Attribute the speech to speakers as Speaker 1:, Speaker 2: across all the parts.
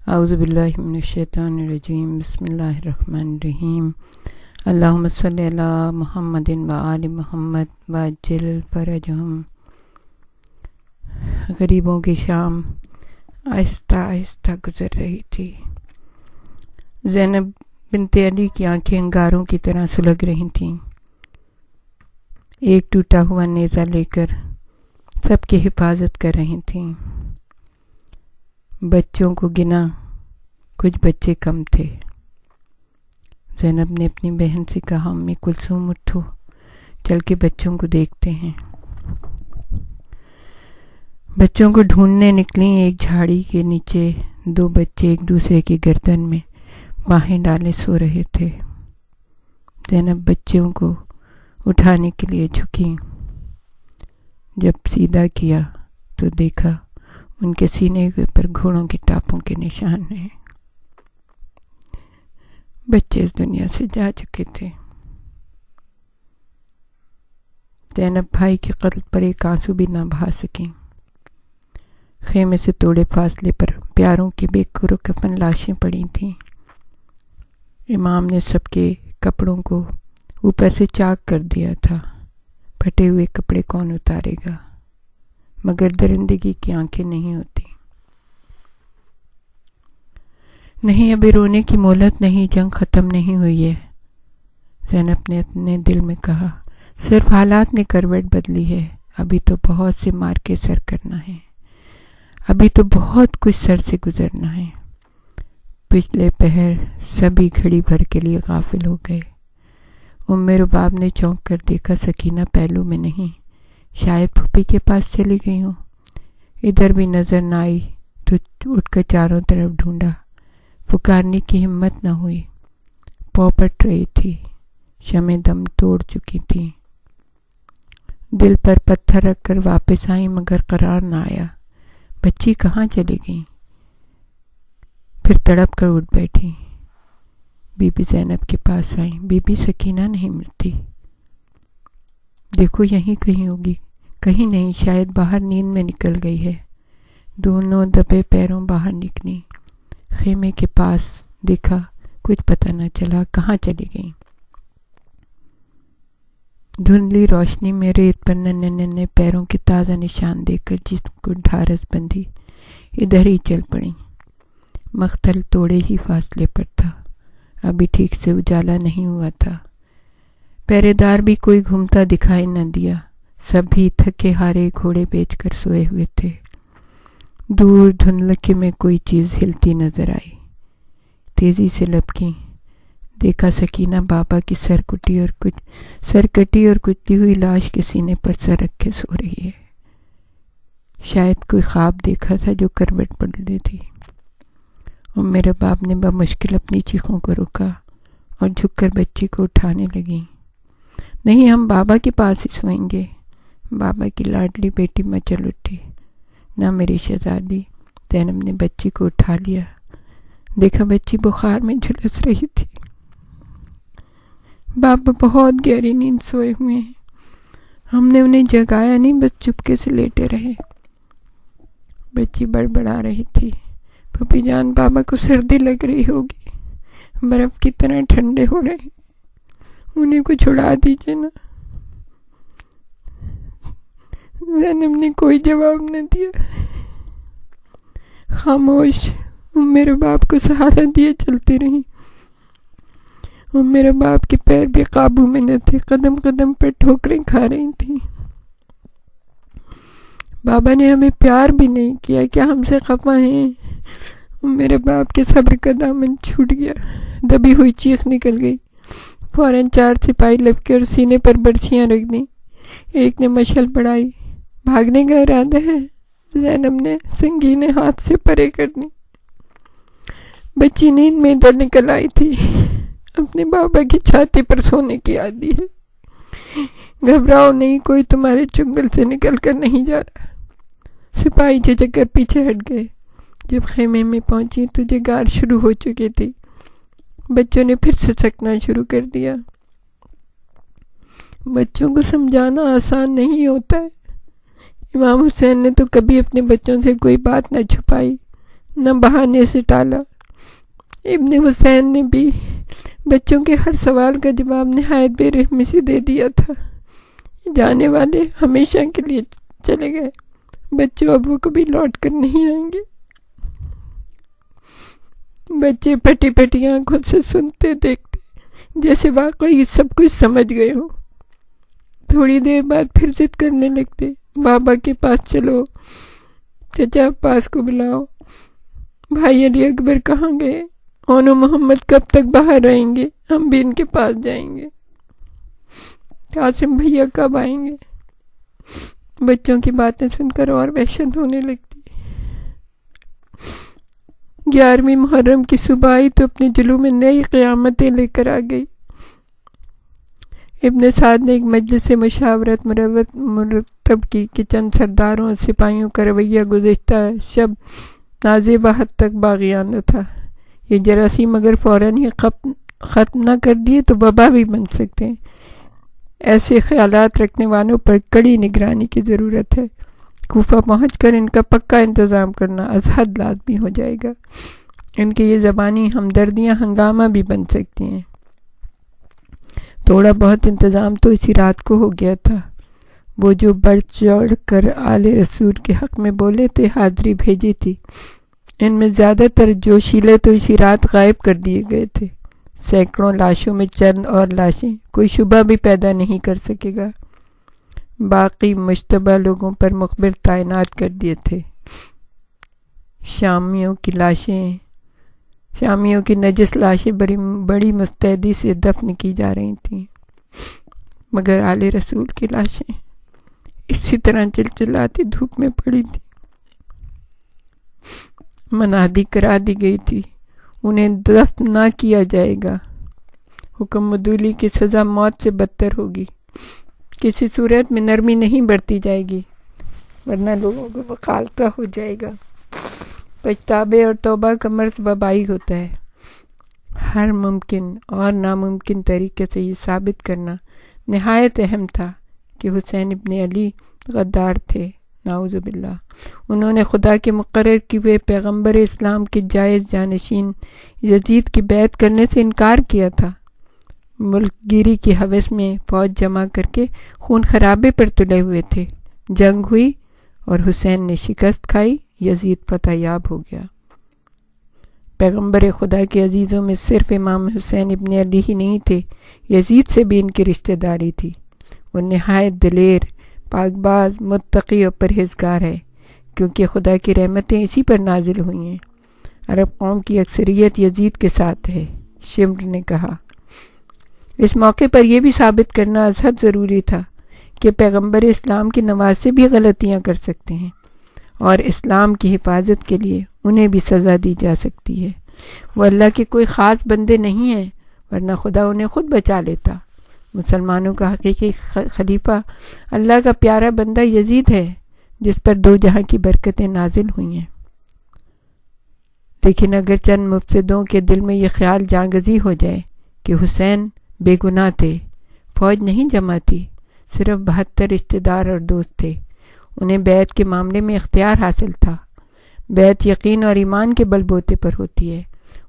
Speaker 1: اعوذ باللہ من الشیطان الرجیم بسم اللہ الرحمن الرحیم اللہم صلی علی محمد و آل محمد وعجل فرجہم۔ غریبوں کی شام آہستہ آہستہ گزر رہی تھی۔ زینب بنت علی کی آنکھیں انگاروں کی طرح سلگ رہی تھیں۔ ایک ٹوٹا ہوا نیزہ لے کر سب کی حفاظت کر رہی تھیں۔ بچوں کو گنا، کچھ بچے کم تھے۔ زینب نے اپنی بہن سے کہا، امی کلثوم اٹھو، چل کے بچوں کو دیکھتے ہیں۔ بچوں کو ڈھونڈنے نکلیں۔ ایک جھاڑی کے نیچے دو بچے ایک دوسرے کی گردن میں باہیں ڈالے سو رہے تھے۔ زینب بچوں کو اٹھانے کے لیے جھکی۔ جب سیدھا کیا تو دیکھا ان کے سینے کے اوپر گھوڑوں کی ٹاپوں کے نشان ہیں۔ بچے اس دنیا سے جا چکے تھے۔ زینب بھائی کے قتل پر ایک آنسو بھی نہ بہا سکیں۔ خیمے سے تھوڑے فاصلے پر پیاروں کی بے کفن لاشیں پڑی تھیں۔ امام نے سب کے کپڑوں کو اوپر سے چاک کر دیا تھا۔ پھٹے ہوئے کپڑے کون اتارے گا؟ مگر درندگی کی آنکھیں نہیں ہوتی۔ نہیں، ابھی رونے کی مہلت نہیں، جنگ ختم نہیں ہوئی ہے، زینب نے اپنے دل میں کہا۔ صرف حالات نے کروٹ بدلی ہے۔ ابھی تو بہت سے مار کے سر کرنا ہے، ابھی تو بہت کچھ سر سے گزرنا ہے۔ پچھلے پہر سبھی گھڑی بھر کے لیے غافل ہو گئے۔ ام رباب نے چونک کر دیکھا، سکینہ پہلو میں نہیں، شاید پھوپھی کے پاس چلی گئی ہوں۔ ادھر بھی نظر نہ آئی تو اٹھ کر چاروں طرف ڈھونڈا، پکارنے کی ہمت نہ ہوئی۔ پوپٹ رہی تھی، شمع دم توڑ چکی تھی۔ دل پر پتھر رکھ کر واپس آئی مگر قرار نہ آیا۔ بچی کہاں چلی گئی؟ پھر تڑپ کر اٹھ بیٹھی۔ بی بی زینب کے پاس آئی۔ بی بی سکینہ نہیں ملتی، دیکھو یہیں کہیں ہوگی۔ کہیں نہیں، شاید باہر نیند میں نکل گئی ہے۔ دونوں دبے پیروں باہر نکلی۔ خیمے کے پاس دیکھا، کچھ پتہ نہ چلا کہاں چلی گئی۔ دھندلی روشنی میں ریت پر ننھے ننھے پیروں کے تازہ نشان دیکھ کر جس کو ڈھارس بندھی، ادھر ہی چل پڑی۔ مقتل توڑے ہی فاصلے پر تھا، ابھی ٹھیک سے اجالا نہیں ہوا تھا۔ پہرے دار بھی کوئی گھومتا دکھائی نہ دیا، سب بھی تھکے ہارے گھوڑے بیچ کر سوئے ہوئے تھے۔ دور دھندلکے میں کوئی چیز ہلتی نظر آئی، تیزی سے لپکی۔ دیکھا سکینہ بابا کی سر کٹی اور کچلی ہوئی لاش کے سینے پر سر رکھے سو رہی ہے۔ شاید کوئی خواب دیکھا تھا جو کروٹ بدلے تھی۔ ام رباب نے بمشکل اپنی چیخوں کو روکا اور جھک کر بچی کو اٹھانے لگی۔ نہیں، ہم بابا کے پاس ہی سوئیں گے۔ بابا کی لاڈلی بیٹی مچل اٹھی۔ نہ میری شہزادی۔ زینب نے بچی کو اٹھا لیا۔ دیکھا بچی بخار میں جھلس رہی تھی۔ بابا بہت گہری نیند سوئے ہوئے ہیں، ہم نے انہیں جگایا نہیں، بس چپکے سے لیٹے رہے۔ بچی بڑبڑا رہی تھی، پھوپھی جان بابا کو سردی لگ رہی ہوگی، برف کی طرح ٹھنڈے ہو رہے ہیں، انہیں کو چھڑا دیجیے نا۔ زینب نے کوئی جواب نہ دیا، خاموش میرے باپ کو سہارا دیے چلتی رہی۔ میرے باپ کے پیر بھی قابو میں نہ تھے، قدم قدم پر ٹھوکریں کھا رہی تھیں۔ بابا نے ہمیں پیار بھی نہیں کیا، کیا ہم سے خفا ہیں؟ میرے باپ کے صبر کا دامن چھوٹ گیا، دبی ہوئی چیخ نکل گئی۔ فوراً 4 سپاہی لپکے اور سینے پر برچیاں رکھ دیں۔ ایک نے مشعل بڑھائی۔ بھاگنے کا ارادہ ہے؟ زینب نے سنگین ہاتھ سے پرے کر دی۔ بچی نیند میں ادھر نکل آئی تھی، اپنے بابا کی چھاتی پر سونے کی عادی ہے۔ گھبراؤ نہیں، کوئی تمہارے چنگل سے نکل کر نہیں جا رہا۔ سپاہی جھجک کر پیچھے ہٹ گئے۔ جب خیمے میں پہنچی تو جگار شروع ہو چکی تھی۔ بچوں نے پھر سسکنا شروع کر دیا۔ بچوں کو سمجھانا آسان نہیں ہوتا ہے۔ امام حسین نے تو کبھی اپنے بچوں سے کوئی بات نہ چھپائی، نہ بہانے سے ٹالا۔ ابن حسین نے بھی بچوں کے ہر سوال کا جواب نہایت بے رحمی سے دے دیا تھا۔ جانے والے ہمیشہ کے لیے چلے گئے، بچوں اب وہ کبھی لوٹ کر نہیں آئیں گے۔ بچے پھٹی پھٹی آنکھوں سے سنتے دیکھتے جیسے واقعی سب کچھ سمجھ گئے ہوں۔ تھوڑی دیر بعد پھر ضد کرنے لگتے، بابا کے پاس چلو، چچا عباس کو بلاؤ، بھائی علی اکبر کہاں گئے، اونو محمد کب تک باہر رہیں گے، ہم بھی ان کے پاس جائیں گے، قاسم بھیا کب آئیں گے۔ بچوں کی باتیں سن کر اور وحشت ہونے لگتی۔ 11ویں محرم کی صبح آئی تو اپنے جلوہ میں نئی قیامتیں لے کر آ گئی۔ ابن سعد نے ایک مجلس مشاورت مرتب کی کہ چند سرداروں اور سپاہیوں کا رویہ گزشتہ شب نازیبہ حد تک باغیانہ تھا۔ یہ جراثیم اگر فوراً ہی ختم نہ کر دیے تو وبا بھی بن سکتے ہیں۔ ایسے خیالات رکھنے والوں پر کڑی نگرانی کی ضرورت ہے۔ کوفہ پہنچ کر ان کا پکا انتظام کرنا از حد لازمی ہو جائے گا۔ ان کی یہ زبانی ہمدردیاں ہنگامہ بھی بن سکتی ہیں۔ تھوڑا بہت انتظام تو اسی رات کو ہو گیا تھا۔ وہ جو بڑھ چڑھ کر آل رسول کے حق میں بولے تھے، حاضری بھیجی تھی، ان میں زیادہ تر جوشیلے تو اسی رات غائب کر دیے گئے تھے۔ سینکڑوں لاشوں میں چند اور لاشیں کوئی شبہ بھی پیدا نہیں کر سکے گا۔ باقی مشتبہ لوگوں پر مخبر تعینات کر دیے تھے۔ شامیوں کی نجس لاشیں بڑی مستعدی سے دفن کی جا رہی تھیں، مگر آل رسول کی لاشیں اسی طرح چلچلاتی دھوپ میں پڑی تھی۔ منادی کرا دی گئی تھی، انہیں دفن نہ کیا جائے گا، حکم مدولی کی سزا موت سے بدتر ہوگی، کسی صورت میں نرمی نہیں برتی جائے گی ورنہ لوگوں کو مخالطہ ہو جائے گا۔ پچھتاوے اور توبہ کا مرض وبائی ہوتا ہے۔ ہر ممکن اور ناممکن طریقے سے یہ ثابت کرنا نہایت اہم تھا کہ حسین ابن علی غدار تھے، نعوذ باللہ۔ انہوں نے خدا کے مقرر کیے ہوئے پیغمبر اسلام کے جائز جانشین یزید کی بیعت کرنے سے انکار کیا تھا۔ ملک گیری کی ہوس میں فوج جمع کر کے خون خرابے پر تلے ہوئے تھے۔ جنگ ہوئی اور حسین نے شکست کھائی، یزید فتح یاب ہو گیا۔ پیغمبر خدا کے عزیزوں میں صرف امام حسین ابن علی ہی نہیں تھے، یزید سے بھی ان کی رشتہ داری تھی۔ وہ نہایت دلیر، پاک باز، متقی اور پرہیزگار ہے، کیونکہ خدا کی رحمتیں اسی پر نازل ہوئی ہیں۔ عرب قوم کی اکثریت یزید کے ساتھ ہے، شمر نے کہا۔ اس موقع پر یہ بھی ثابت کرنا از حد ضروری تھا کہ پیغمبر اسلام کے نواسے بھی غلطیاں کر سکتے ہیں اور اسلام کی حفاظت کے لیے انہیں بھی سزا دی جا سکتی ہے۔ وہ اللہ کے کوئی خاص بندے نہیں ہیں، ورنہ خدا انہیں خود بچا لیتا۔ مسلمانوں کا حقیقی خلیفہ اللہ کا پیارا بندہ یزید ہے، جس پر دو جہاں کی برکتیں نازل ہوئی ہیں۔ لیکن اگر چند مفسدوں کے دل میں یہ خیال جانگزی ہو جائے کہ حسین بے گناہ تھے، فوج نہیں جمع تھی، صرف 72 رشتہ دار اور دوست تھے، انہیں بیعت کے معاملے میں اختیار حاصل تھا۔ بیعت یقین اور ایمان کے بل بوتے پر ہوتی ہے۔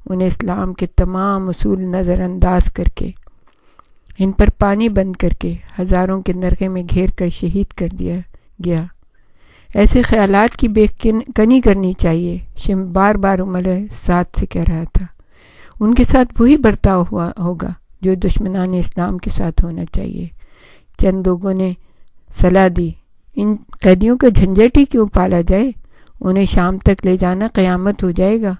Speaker 1: انہیں اسلام کے تمام اصول نظر انداز کر کے، ان پر پانی بند کر کے، ہزاروں کے نرغے میں گھیر کر شہید کر دیا گیا۔ ایسے خیالات کی بے کنی کرنی چاہیے۔ بار بار عمر ساتھ سے کہہ رہا تھا، ان کے ساتھ وہی برتاؤ ہوگا جو دشمنان اسلام کے ساتھ ہونا چاہیے۔ چند لوگوں نے صلاح دی، ان قیدیوں کا جھنجھٹ ہی کیوں پالا جائے، انہیں شام تک لے جانا قیامت ہو جائے گا،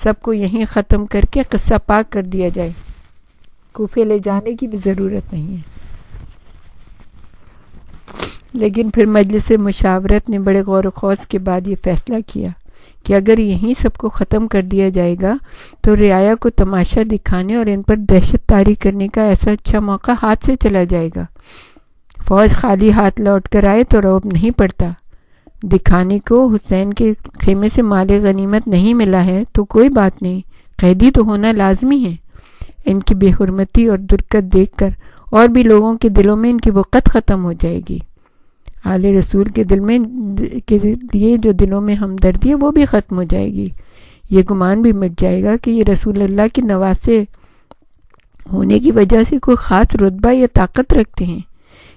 Speaker 1: سب کو یہیں ختم کر کے قصہ پاک کر دیا جائے، کوفے لے جانے کی بھی ضرورت نہیں ہے۔ لیکن پھر مجلس مشاورت نے بڑے غور و خوض کے بعد یہ فیصلہ کیا کہ اگر یہیں سب کو ختم کر دیا جائے گا تو رعایا کو تماشا دکھانے اور ان پر دہشت طاری کرنے کا ایسا اچھا موقع ہاتھ سے چلا جائے گا۔ فوج خالی ہاتھ لوٹ کر آئے تو رعب نہیں پڑتا۔ دکھانے کو حسین کے خیمے سے مال غنیمت نہیں ملا ہے تو کوئی بات نہیں، قیدی تو ہونا لازمی ہے۔ ان کی بے حرمتی اور درکت دیکھ کر اور بھی لوگوں کے دلوں میں ان کی وقت ختم ہو جائے گی۔ آل رسول کے دل میں کے لیے جو دلوں میں ہمدردی ہے وہ بھی ختم ہو جائے گی۔ یہ گمان بھی مٹ جائے گا کہ یہ رسول اللہ کے نواسے ہونے کی وجہ سے کوئی خاص رتبہ یا طاقت رکھتے ہیں۔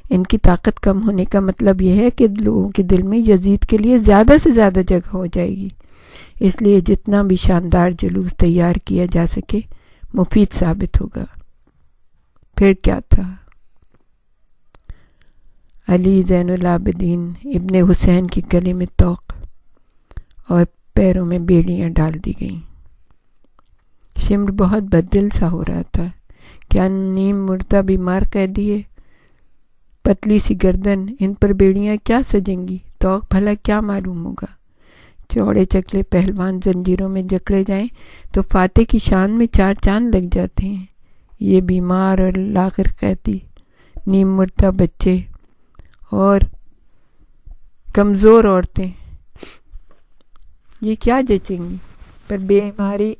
Speaker 1: ان کی طاقت کم ہونے کا مطلب یہ ہے کہ لوگوں کے دل میں یزید کے لیے زیادہ سے زیادہ جگہ ہو جائے گی، اس لیے جتنا بھی شاندار جلوس تیار کیا جا سکے مفید ثابت ہوگا۔ پھر کیا تھا؟ علی زین العابدین ابن حسین کے گلے میں طوق اور پیروں میں بیڑیاں ڈال دی گئیں۔ شمر بہت بددل سا ہو رہا تھا۔ کیا نیم مردہ بیمار قیدی ہے؟ پتلی سی گردن، ان پر بیڑیاں کیا سجیں گی؟ طوق بھلا کیا معلوم ہوگا؟ چوڑے چکلے پہلوان زنجیروں میں جکڑے جائیں تو فاتح کی شان میں 4 چاند لگ جاتے ہیں۔ یہ بیمار اور لاغر قیدی، نیم مردہ بچے اور کمزور عورتیں، یہ کیا جچیں گی؟ پر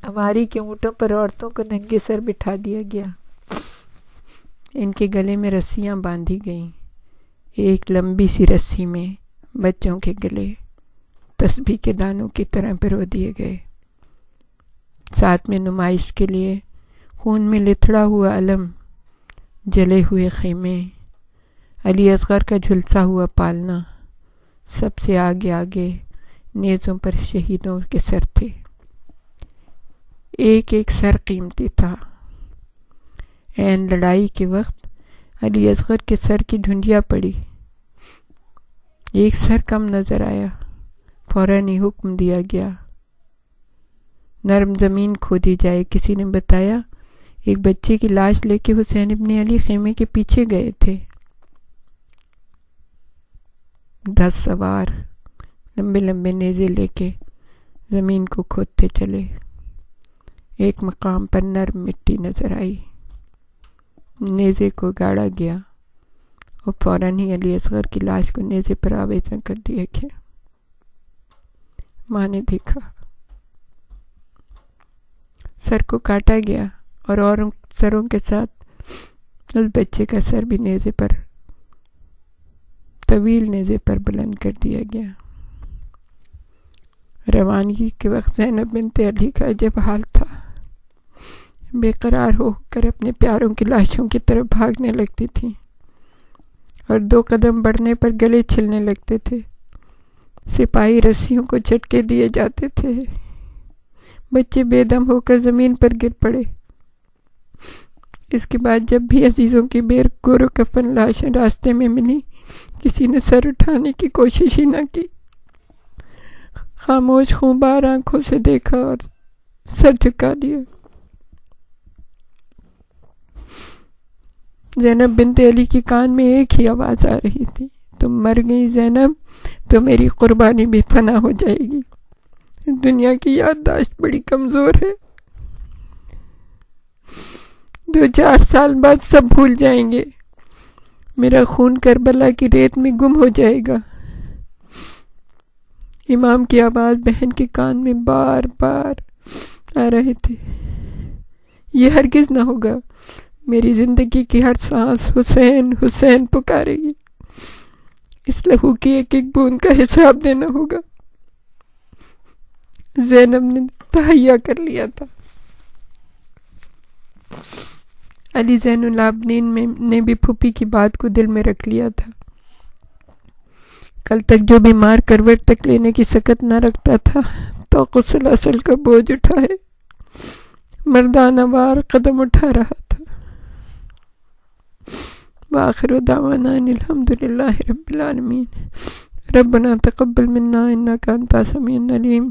Speaker 1: ہماری کے اونٹوں پر عورتوں کو ننگے سر بٹھا دیا گیا۔ ان کے گلے میں رسیاں باندھی گئیں۔ ایک لمبی سی رسی میں بچوں کے گلے تسبیح کے دانوں کی طرح پرو دیے گئے۔ ساتھ میں نمائش کے لیے خون میں لتھڑا ہوا علم، جلے ہوئے خیمے، علی اصغر کا جھلسا ہوا پالنا، سب سے آگے آگے نیزوں پر شہیدوں کے سر تھے۔ ایک ایک سر قیمتی تھا۔ عین لڑائی کے وقت علی اصغر کے سر کی ڈھونڈیا پڑی۔ ایک سر کم نظر آیا، فوراً ہی حکم دیا گیا نرم زمین کھودی جائے۔ کسی نے بتایا ایک بچے کی لاش لے کے حسین ابن علی خیمے کے پیچھے گئے تھے۔ 10 سوار لمبے لمبے نیزے لے کے زمین کو کھودتے چلے۔ ایک مقام پر نرم مٹی نظر آئی، نیزے کو گاڑا گیا اور فوراً ہی علی اصغر کی لاش کو نیزے پر آویزاں کر دیا گیا۔ ماں نے دیکھا، سر کو کاٹا گیا اور سروں کے ساتھ اس بچے کا سر بھی نیزے پر، طویل نیزے پر بلند کر دیا گیا۔ روانگی کے وقت زینب بنت علی کا عجب حال تھا۔ بے قرار ہو کر اپنے پیاروں کی لاشوں کی طرف بھاگنے لگتی تھی اور 2 قدم بڑھنے پر گلے چھلنے لگتے تھے۔ سپاہی رسیوں کو جھٹکے دیے جاتے تھے۔ بچے بے دم ہو کر زمین پر گر پڑے۔ اس کے بعد جب بھی عزیزوں کی بے گور و کفن لاشیں راستے میں ملی، کسی نے سر اٹھانے کی کوشش ہی نہ کی۔ خاموش خونبار آنکھوں سے دیکھا اور سر جھکا دیا۔ زینب بنت علی کی کان میں ایک ہی آواز آ رہی تھی، تم مر گئی زینب تو میری قربانی بھی فنا ہو جائے گی۔ دنیا کی یادداشت بڑی کمزور ہے، 2-4 سال بعد سب بھول جائیں گے، میرا خون کربلا کی ریت میں گم ہو جائے گا۔ امام کی آواز بہن کے کان میں بار بار آ رہے تھے، یہ ہرگز نہ ہوگا، میری زندگی کی ہر سانس حسین حسین پکارے گی، اس لہو کی ایک ایک بوند کا حساب دینا ہوگا۔ زینب نے تہیا کر لیا تھا۔ علی زین العابدین نے بھی پھوپھی کی بات کو دل میں رکھ لیا تھا۔ کل تک جو بیمار کروٹ تک لینے کی سکت نہ رکھتا تھا تو سلاسل کا بوجھ اٹھائے مردانہ وار قدم اٹھا رہا تھا۔ وآخر دعوانا ان الحمدللہ رب العالمین، ربنا تقبل منا انک انت السمیع العلیم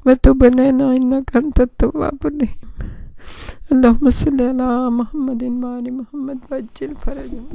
Speaker 1: وتب علینا انک انت التواب الرحیم۔ اللہم صلی علی محمد وآل محمد وعجل فرجهم۔